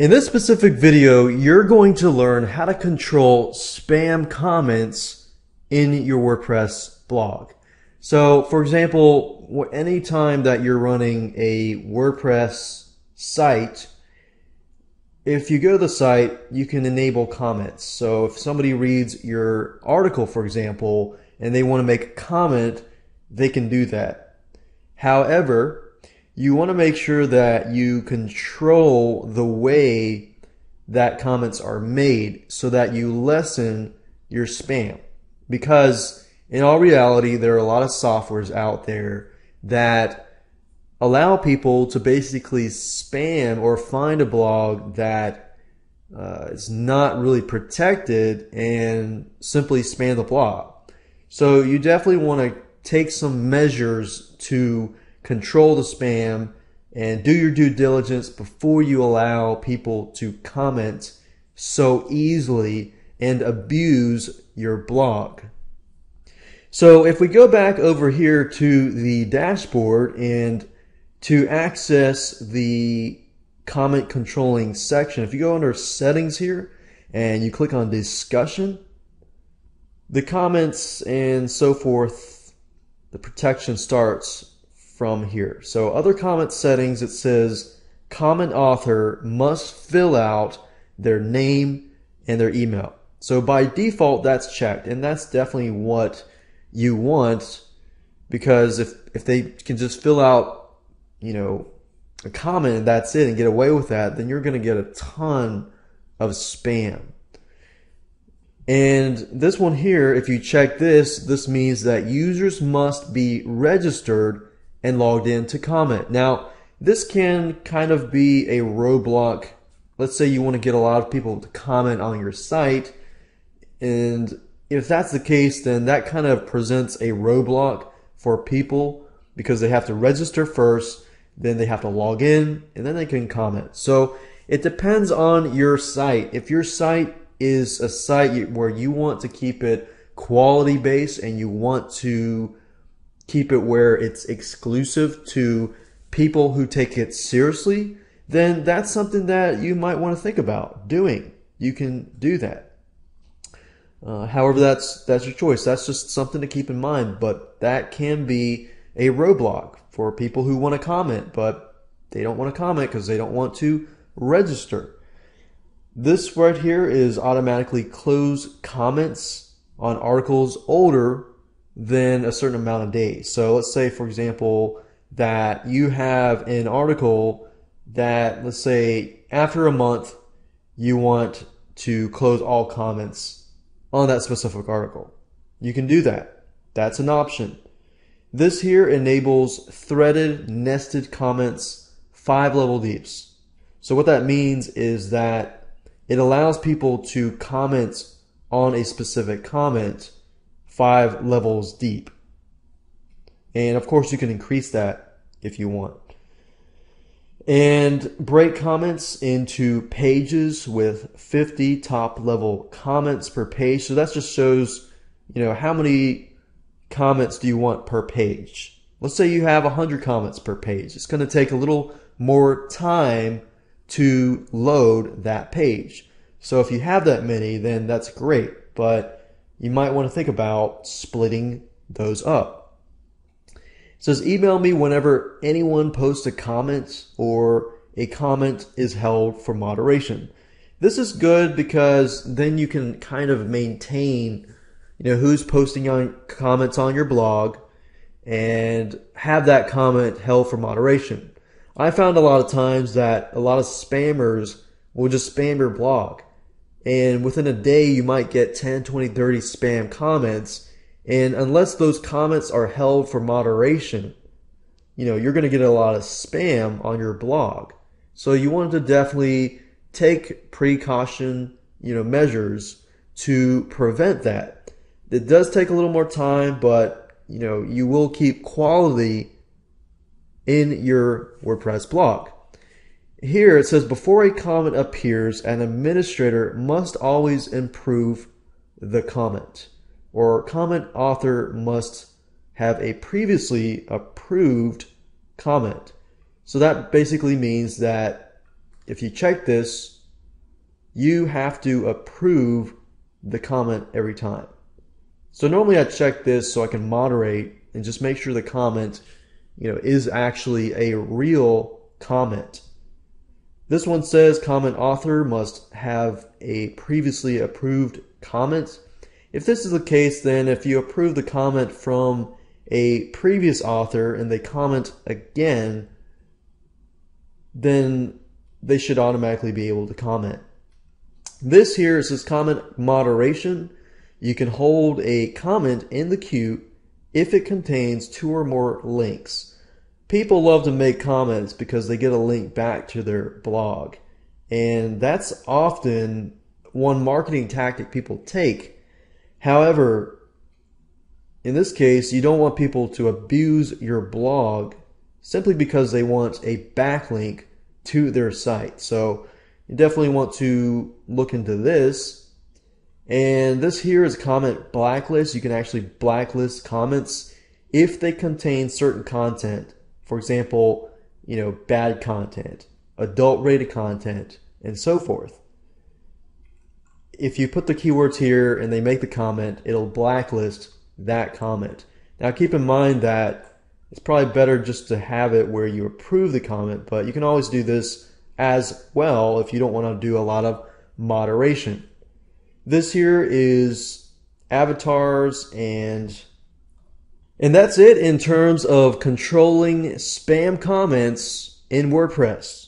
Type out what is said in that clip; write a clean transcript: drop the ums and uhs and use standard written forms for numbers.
In this specific video, you're going to learn how to control spam comments in your WordPress blog. So, for example, anytime that you're running a WordPress site, if you go to the site, you can enable comments. So if somebody reads your article, for example, and they want to make a comment, they can do that. However, you want to make sure that you control the way that comments are made so that you lessen your spam. Because in all reality, there are a lot of softwares out there that allow people to basically spam or find a blog that is not really protected and simply spam the blog. So you definitely want to take some measures to control the spam and do your due diligence before you allow people to comment so easily and abuse your blog. So if we go back over here to the dashboard and to access the comment controlling section, if you go under settings here and you click on discussion, the comments and so forth, the protection starts from here. So other comment settings, it says comment author must fill out their name and their email. So by default, that's checked, and that's definitely what you want, because if they can just fill out, a comment and that's it and get away with that, then you're going to get a ton of spam. And this one here, if you check this means that users must be registered and logged in to comment. Now, this can kind of be a roadblock. Let's say you want to get a lot of people to comment on your site, and if that's the case, then that kind of presents a roadblock for people because they have to register first, then they have to log in, and then they can comment. So it depends on your site. If your site is a site where you want to keep it quality based and you want to keep it where it's exclusive to people who take it seriously, then that's something that you might want to think about doing. You can do that. However, that's your choice. That's just something to keep in mind, but that can be a roadblock for people who want to comment, but they don't want to comment because they don't want to register. This right here is automatically close comments on articles older than a certain amount of days. So let's say, for example, that you have an article that, let's say, after a month, you want to close all comments on that specific article. You can do that. That's an option. This here enables threaded nested comments 5 level deeps. So what that means is that it allows people to comment on a specific comment 5 levels deep. And of course you can increase that if you want. And break comments into pages with 50 top level comments per page. So that just shows, how many comments do you want per page. Let's say you have 100 comments per page. It's going to take a little more time to load that page. So if you have that many, then that's great. But you might want to think about splitting those up. It says email me whenever anyone posts a comment or a comment is held for moderation. This is good because then you can kind of maintain, who's posting on comments on your blog and have that comment held for moderation. I found a lot of times that a lot of spammers will just spam your blog. And within a day, you might get 10, 20, 30 spam comments. And unless those comments are held for moderation, you're going to get a lot of spam on your blog. So you want to definitely take precaution, measures to prevent that. It does take a little more time, but, you will keep quality in your WordPress blog. Here it says, before a comment appears, an administrator must always improve the comment, or comment author must have a previously approved comment. So that basically means that if you check this, you have to approve the comment every time. So normally I check this so I can moderate and just make sure the comment, is actually a real comment. This one says comment author must have a previously approved comment. If this is the case, then if you approve the comment from a previous author and they comment again, then they should automatically be able to comment. This here is this comment moderation. You can hold a comment in the queue if it contains 2 or more links. People love to make comments because they get a link back to their blog. And that's often one marketing tactic people take. However, in this case, you don't want people to abuse your blog simply because they want a backlink to their site. So you definitely want to look into this. And this here is comment blacklist. You can actually blacklist comments if they contain certain content. For example, bad content, adult rated content, and so forth. If you put the keywords here and they make the comment, it'll blacklist that comment. Now keep in mind that it's probably better just to have it where you approve the comment, but you can always do this as well if you don't want to do a lot of moderation. This here is avatars, and that's it in terms of controlling spam comments in WordPress.